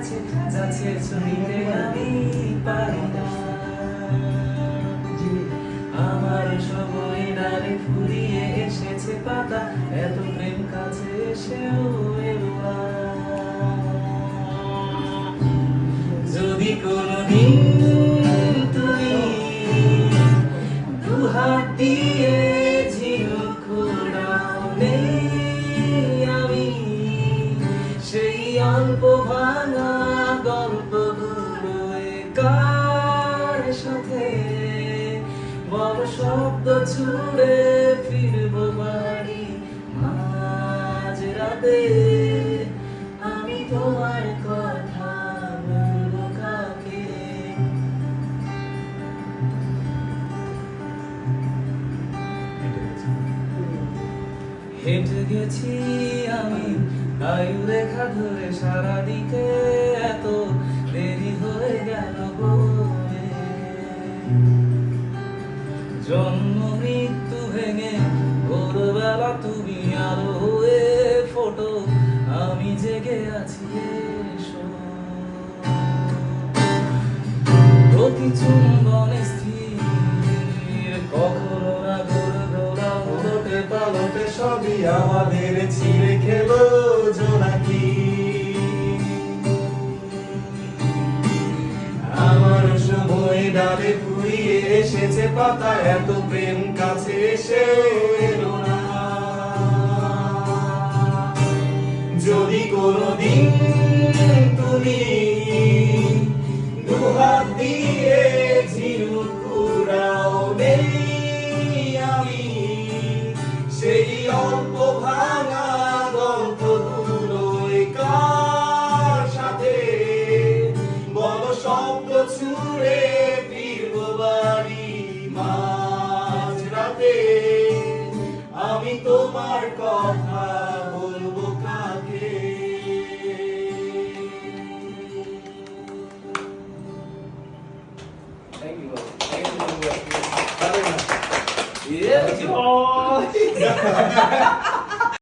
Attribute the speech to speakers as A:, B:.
A: কাছে যাচ্ছে ছুঁইতে আমি পারি না। আমার সময় ডালে ফুরিয়ে এসেছে পাতা, এত প্রেম কাছে এসেও এলো না। যদি কোনোদিন তুমি দুহাত দিয়ে ঝিনুক কুড়াও, নেই আমি সেই অল্প ভাঙা গল্পগুলোয় কার সাথে বড় শব্দ ছুড়ে ফিরবো বাড়ি মাঝ রাতে। আমি তোমার কথা বলবো কাকে? হেঁটে গেছি আমি আয়ু রেখা ধরে সারা দিকে, এত দেরি হয়ে গেল বলে। জন্ম মৃত্যু ভেঙে ভোরবেলা তুমি আলো হয়ে ফোটো, আমি জেগে আছি এসো। প্রতি চুম্বনে স্থির, কখনো না গোলগোলা উলটে পালটে সবই আমাদের ছিঁড়ে খেলো জোনাকি। আমার সময় ডালে ফুরিয়ে এসেছে পাতা, এত প্রেম কাছে এসে এলো না। যদি কোনোদিন তুমি দুহাত দিয়ে ঝিনুক কুড়াও, নেই আমি সেই অল্প ভাঙা গল্পগুলোয় কার সাথে বড় শব্দ ছুড়ে ফিরবো বাড়ি মাঝ রাতে। আমি তোমার কথা বলবো কাকে? Thank you. Thank you. Very much. Yeah.